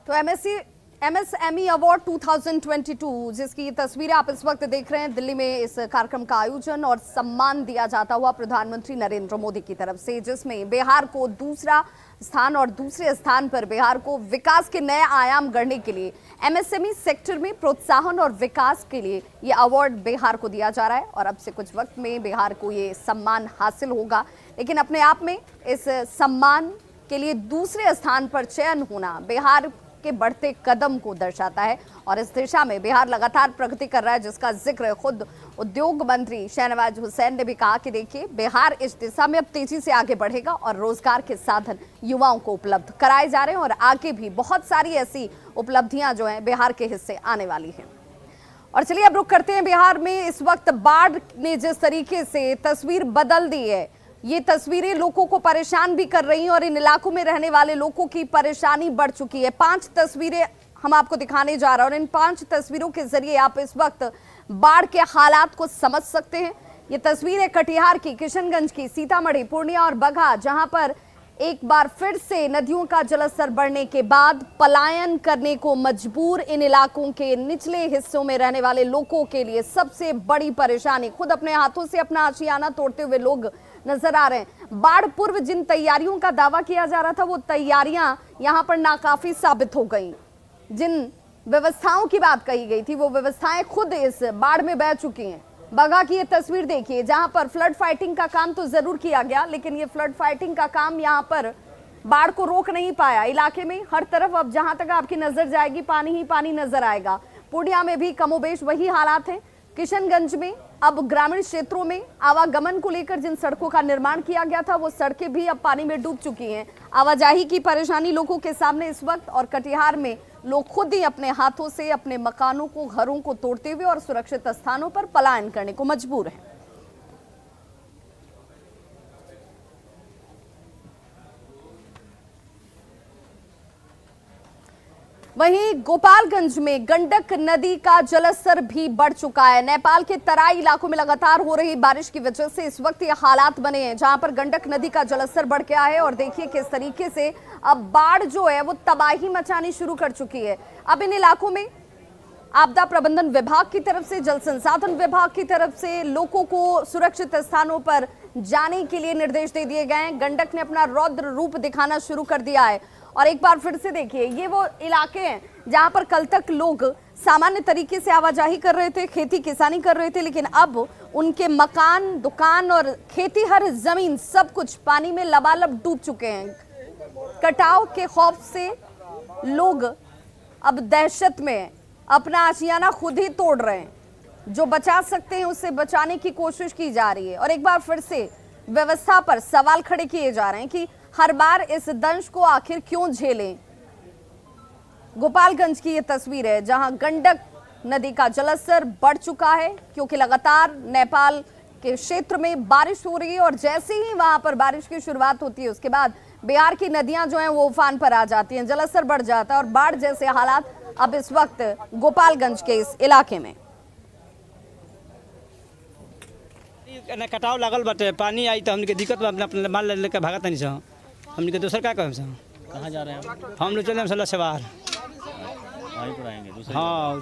तो MSME award 2022 जिसकी तस्वीरें आप इस वक्त देख रहे हैं, दिल्ली में इस कार्यक्रम का आयोजन और सम्मान दिया जाता हुआ प्रधानमंत्री नरेंद्र मोदी की तरफ से, जिसमें बिहार को दूसरा स्थान और दूसरे स्थान पर बिहार को विकास के नए आयाम गढ़ने के लिए एमएसएमई सेक्टर में प्रोत्साहन और विकास के लिए ये अवार्ड बिहार को दिया जा रहा है। और अब से कुछ वक्त में बिहार को ये सम्मान हासिल होगा, लेकिन अपने आप में इस सम्मान के लिए दूसरे स्थान पर चयन होना बिहार के बढ़ते कदम को दर्शाता है और इस दिशा में बिहार लगातार प्रगति कर रहा है, जिसका जिक्र खुद उद्योग मंत्री शहनवाज हुसैन ने भी कहा कि देखिए बिहार इस दिशा में अब तेजी से आगे बढ़ेगा और रोजगार के साधन युवाओं को उपलब्ध कराए जा रहे हैं और आगे भी बहुत सारी ऐसी उपलब्धियां जो हैं बिहार के हिस्से आने वाली हैं। और चलिए अब रुक करते हैं बिहार में। इस वक्त बाढ़ ने जिस तरीके से तस्वीर बदल दी है, ये तस्वीरें लोगों को परेशान भी कर रही हैं और इन इलाकों में रहने वाले लोगों की परेशानी बढ़ चुकी है। 5 तस्वीरें हम आपको दिखाने जा रहे हैं और इन 5 तस्वीरों के जरिए आप इस वक्त बाढ़ के हालात को समझ सकते हैं। ये तस्वीर है कटिहार की, किशनगंज की, सीतामढ़ी, पूर्णिया और बगहा, जहां पर एक बार फिर से नदियों का जलस्तर बढ़ने के बाद पलायन करने को मजबूर इन इलाकों के निचले हिस्सों में रहने वाले लोगों के लिए सबसे बड़ी परेशानी, खुद अपने हाथों से अपना आशियाना तोड़ते हुए लोग नजर आ रहे हैं। बाढ़ पूर्व जिन तैयारियों का दावा किया जा रहा था, वो तैयारियां यहां पर नाकाफी साबित हो गई। जिन व्यवस्थाओं की बात कही गई थी, वो व्यवस्थाएं खुद इस बाढ़ में बह चुकी हैं। बगहा की ये तस्वीर देखिए, जहां पर फ्लड फाइटिंग का काम तो जरूर किया गया, लेकिन ये फ्लड फाइटिंग का काम यहां पर बाढ़ को रोक नहीं पाया। इलाके में हर तरफ अब जहां तक आपकी नजर जाएगी पानी ही पानी नजर आएगा। पूर्णिया में भी कमोबेश वही हालात है। किशनगंज में अब ग्रामीण क्षेत्रों में आवागमन को लेकर जिन सड़कों का निर्माण किया गया था, वो सड़कें भी अब पानी में डूब चुकी हैं। आवाजाही की परेशानी लोगों के सामने इस वक्त। और कटिहार में लोग खुद ही अपने हाथों से अपने मकानों को, घरों को तोड़ते हुए और सुरक्षित स्थानों पर पलायन करने को मजबूर हैं। वहीं गोपालगंज में गंडक नदी का जलस्तर भी बढ़ चुका है। नेपाल के तराई इलाकों में लगातार हो रही बारिश की वजह से इस वक्त ये हालात बने हैं, जहां पर गंडक नदी का जलस्तर बढ़ गया है और देखिए किस तरीके से अब बाढ़ जो है वो तबाही मचानी शुरू कर चुकी है। अब इन इलाकों में आपदा प्रबंधन विभाग की तरफ से, जल संसाधन विभाग की तरफ से लोगों को सुरक्षित स्थानों पर जाने के लिए निर्देश दे दिए गए हैं। गंडक ने अपना रौद्र रूप दिखाना शुरू कर दिया है और एक बार फिर से देखिए, ये वो इलाके हैं जहां पर कल तक लोग सामान्य तरीके से आवाजाही कर रहे थे, खेती किसानी कर रहे थे, लेकिन अब उनके मकान, दुकान और खेती, हर जमीन, सब कुछ पानी में लबालब डूब चुके हैं। कटाव के खौफ से लोग अब दहशत में अपना आशियाना खुद ही तोड़ रहे हैं। जो बचा सकते हैं उससे बचाने की कोशिश की जा रही है और एक बार फिर से व्यवस्था पर सवाल खड़े किए जा रहे हैं कि हर बार इस दंश को आखिर क्यों झेलें। गोपालगंज की ये तस्वीर है जहां गंडक नदी का जलस्तर बढ़ चुका है, क्योंकि लगातार नेपाल के क्षेत्र में बारिश हो रही है और जैसे ही वहां पर बारिश की शुरुआत होती है, उसके बाद बिहार की नदियां जो हैं वो उफान पर आ जाती हैं, जलस्तर बढ़ जाता है और बाढ़ जैसे हालात अब इस वक्त गोपालगंज के इस इलाके में। कटाव लागल बाटे, पानी आई तो हमने दिक्कत में अपना माल लेकर भागत नहीं सो, हमने दूसरा क्या कहें सर। कहाँ जा रहे हैं हम लोग चले हम लछवार, वहीं पर आएंगे दूसरे। हाँ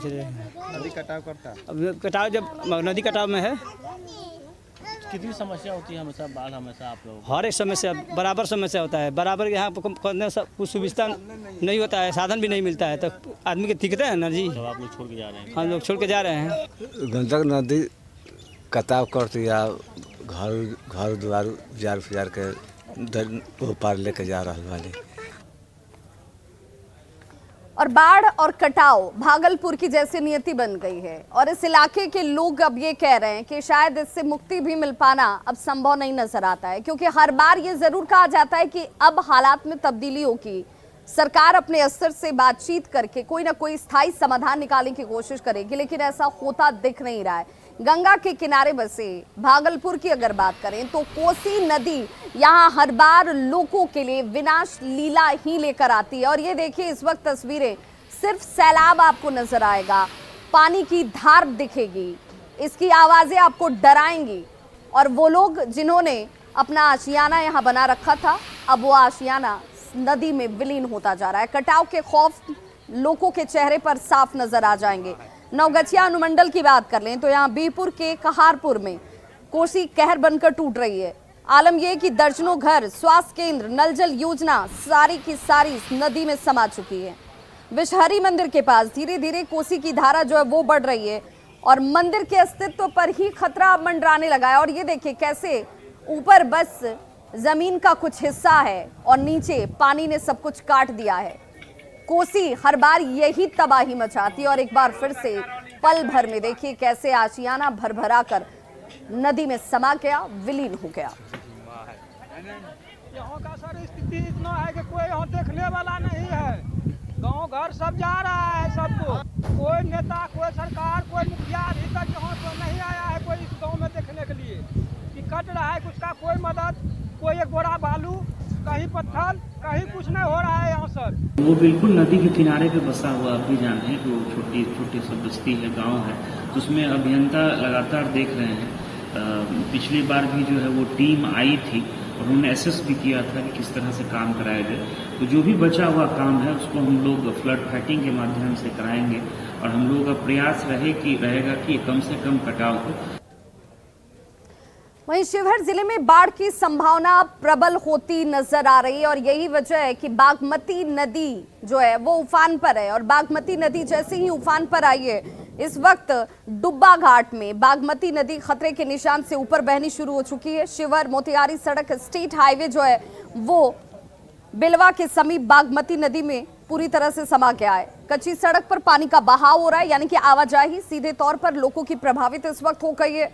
नदी कटाव करता है। अब कटाव जब नदी कटाव में है, कितनी समस्या होती है हमेशा बाढ़, हमेशा आप लोग? हर एक समस्या बराबर समस्या होता है, बराबर यहाँ कुछ सुविधा नहीं होता है, साधन भी नहीं मिलता है, तो आदमी के दिक्कत है ना जी। तो आप लोग छोड़ के जा रहे हैं? हम लोग छोड़ के जा रहे हैं। गंडक नदी कटाव करती या घर द्वार जार फिजार के पार लेके जा रहा वाली। और बाढ़ और कटाव भागलपुर की जैसी नियति बन गई है और इस इलाके के लोग अब ये कह रहे हैं कि शायद इससे मुक्ति भी मिल पाना अब संभव नहीं नजर आता है, क्योंकि हर बार ये जरूर कहा जाता है कि अब हालात में तब्दीली होगी, सरकार अपने स्तर से बातचीत करके कोई ना कोई स्थायी समाधान निकालने की कोशिश करेगी, लेकिन ऐसा होता दिख नहीं रहा है। गंगा के किनारे बसे भागलपुर की अगर बात करें तो कोसी नदी यहाँ हर बार लोगों के लिए विनाश लीला ही लेकर आती है। और ये देखिए इस वक्त तस्वीरें, सिर्फ सैलाब आपको नजर आएगा, पानी की धार दिखेगी, इसकी आवाजें आपको डराएंगी और वो लोग जिन्होंने अपना आशियाना यहाँ बना रखा था, अब वो आशियाना नदी में विलीन होता जा रहा है। कटाव के खौफ लोगों के चेहरे पर साफ नजर आ जाएंगे। नवगछिया अनुमंडल की बात कर लें तो यहाँ बीरपुर के कहारपुर में कोसी कहर बनकर टूट रही है। आलम यह कि दर्जनों घर, स्वास्थ्य केंद्र, नल जल योजना सारी की सारी नदी में समा चुकी है। विषहरी मंदिर के पास धीरे धीरे कोसी की धारा जो है वो बढ़ रही है और मंदिर के अस्तित्व पर ही खतरा मंडराने लगा है। और ये देखिए कैसे ऊपर बस जमीन का कुछ हिस्सा है और नीचे पानी ने सब कुछ काट दिया है। कोसी हर बार यही तबाही मचाती है और एक बार फिर से पल भर में देखिए कैसे आशियाना भर भरा कर नदी में समा गया, विलीन हो गया। यहाँ का सर स्थिति इतना है कि कोई यहाँ देखने वाला नहीं है। गांव घर सब जा रहा है सबको। कोई नेता, कोई सरकार, कोई मुखिया अभी तक यहाँ तो नहीं आया है कोई इस गांव में देखने के लिए कि कट रहा है कुछ का कोई मदद, कोई एक बोरा बालू, कहीं पत्थर, कहीं कुछ नहीं हो रहा है यहाँ सर। वो बिल्कुल नदी के किनारे पे बसा हुआ, आप भी जानते हैं कि वो छोटी छोटी सब बस्ती है, गांव है, तो उसमें अभियंता लगातार देख रहे हैं। पिछली बार भी जो है वो टीम आई थी और उन्होंने एसेस भी किया था कि किस तरह से काम कराया जाए। तो जो भी बचा हुआ काम है उसको हम लोग फ्लड फाइटिंग के माध्यम से कराएंगे और हम लोगों का प्रयास रहेगा कि कम से कम कटाव हो। वहीं शिवहर जिले में बाढ़ की संभावना प्रबल होती नजर आ रही है और यही वजह है कि बागमती नदी जो है वो उफान पर है। और बागमती नदी जैसे ही उफान पर आई है, इस वक्त डुब्बा घाट में बागमती नदी खतरे के निशान से ऊपर बहनी शुरू हो चुकी है। शिवहर मोतिहारी सड़क स्टेट हाईवे जो है वो बिलवा के समीप बागमती नदी में पूरी तरह से समा गया है। कच्ची सड़क पर पानी का बहाव हो रहा है, यानी कि आवाजाही सीधे तौर पर लोगों की प्रभावित इस वक्त हो गई है।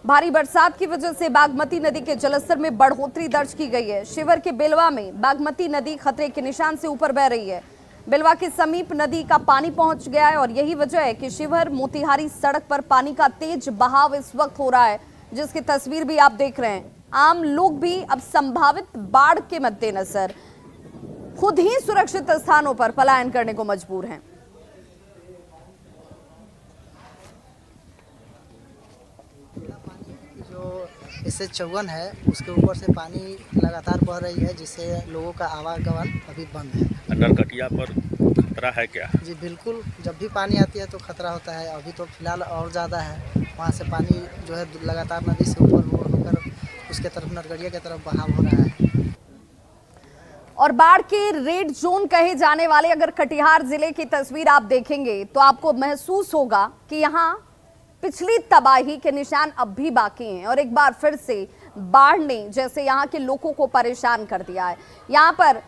भारी बरसात की वजह से बागमती नदी के जलस्तर में बढ़ोतरी दर्ज की गई है। शिवहर के बिलवा में बागमती नदी खतरे के निशान से ऊपर बह रही है। बिलवा के समीप नदी का पानी पहुंच गया है और यही वजह है कि शिवहर मोतिहारी सड़क पर पानी का तेज बहाव इस वक्त हो रहा है, जिसकी तस्वीर भी आप देख रहे हैं। आम लोग भी अब संभावित बाढ़ के मद्देनजर खुद ही सुरक्षित स्थानों पर पलायन करने को मजबूर हैं। इससे चौवन है उसके ऊपर से पानी लगातार बह रही है, जिससे लोगों का आवागमन अभी बंद है। नरकटिया पर खतरा है क्या? जी बिल्कुल, जब भी पानी आती है तो खतरा होता है। अभी तो फिलहाल और ज़्यादा है, वहाँ से पानी जो है लगातार नदी से ऊपर होकर उसके तरफ नरकटिया की तरफ बहाव हो रहा है। और बाढ़ के रेड जोन कहे जाने वाले अगर कटिहार जिले की तस्वीर आप देखेंगे तो आपको महसूस होगा कि यहाँ पिछली तबाही के निशान अब भी बाकी हैं और एक बार फिर से बाढ़ ने जैसे यहाँ के लोगों को परेशान कर दिया है। यहाँ पर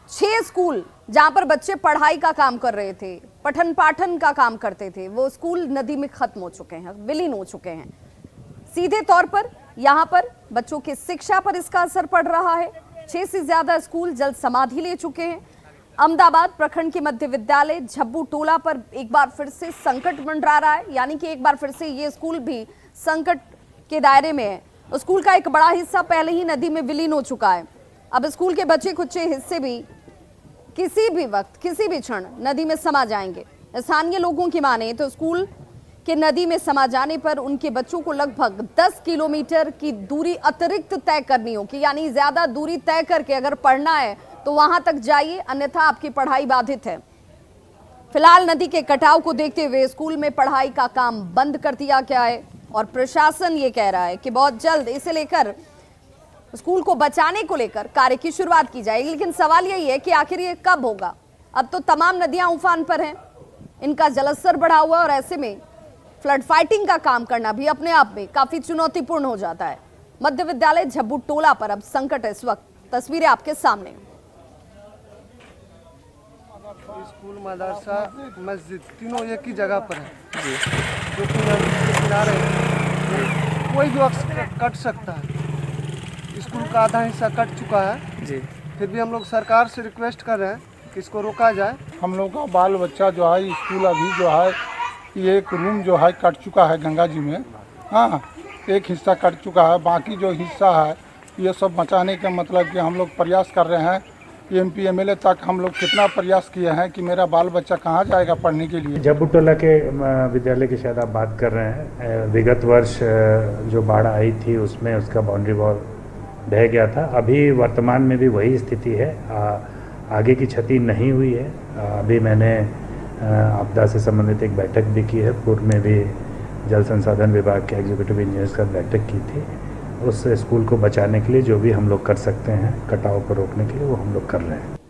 6 स्कूल जहाँ पर बच्चे पढ़ाई का काम कर रहे थे, पठन पाठन का काम करते थे, वो स्कूल नदी में खत्म हो चुके हैं, विलीन हो चुके हैं। सीधे तौर पर यहाँ पर बच्चों की शिक्षा पर इसका असर पड़ रहा है। 6 से ज्यादा स्कूल जल समाधि ले चुके हैं। अहमदाबाद प्रखंड के मध्य विद्यालय झब्बू टोला पर एक बार फिर से संकट मंडरा रहा है, यानी कि एक बार फिर से ये स्कूल भी संकट के दायरे में है। स्कूल का एक बड़ा हिस्सा पहले ही नदी में विलीन हो चुका है। अब स्कूल के बचे कुचे हिस्से भी किसी भी वक्त, किसी भी क्षण नदी में समा जाएंगे। स्थानीय लोगों की माने तो स्कूल के नदी में समा जाने पर उनके बच्चों को लगभग 10 किलोमीटर की दूरी अतिरिक्त तय करनी होगी, यानी ज्यादा दूरी तय करके अगर पढ़ना है तो वहां तक जाइए, अन्यथा आपकी पढ़ाई बाधित है। फिलहाल नदी के कटाव को देखते हुए स्कूल में पढ़ाई का काम बंद कर दिया गया है और प्रशासन ये कह रहा है कि बहुत जल्द इसे लेकर स्कूल को बचाने को लेकर कार्य की शुरुआत की जाएगी। लेकिन सवाल यही है कि आखिर ये कब होगा। अब तो तमाम नदियां उफान पर हैं, इनका जलस्तर बढ़ा हुआ है और ऐसे में फ्लड फाइटिंग का काम करना भी अपने आप में काफी चुनौतीपूर्ण हो जाता है। मध्य विद्यालय झब्बू टोला पर अब संकट इस वक्त, तस्वीरें आपके सामने। स्कूल, मदरसा, मस्जिद तीनों एक ही जगह पर है जो कि नदी के किनारे कोई भी वक्त कट सकता है। स्कूल का आधा हिस्सा कट चुका है जी, फिर भी हम लोग सरकार से रिक्वेस्ट कर रहे हैं कि इसको रोका जाए। हम लोग का बाल बच्चा जो है स्कूल अभी जो है ये एक रूम जो है कट चुका है गंगा जी में। हाँ, एक हिस्सा कट चुका है, बाकी जो हिस्सा है ये सब बचाने का मतलब कि हम लोग प्रयास कर रहे हैं। MP MLA तक हम लोग कितना प्रयास किए हैं कि मेरा बाल बच्चा कहाँ जाएगा पढ़ने के लिए। झब्बू टोला के विद्यालय की शायद आप बात कर रहे हैं। विगत वर्ष जो बाढ़ आई थी उसमें उसका बाउंड्री वॉल बह गया था। अभी वर्तमान में भी वही स्थिति है, आगे की क्षति नहीं हुई है। अभी मैंने आपदा से संबंधित एक बैठक भी की है। पूर्व में भी जल संसाधन विभाग के एग्जीक्यूटिव इंजीनियर्स का बैठक की थी। उस स्कूल को बचाने के लिए जो भी हम लोग कर सकते हैं, कटाव को रोकने के लिए, वो हम लोग कर रहे हैं।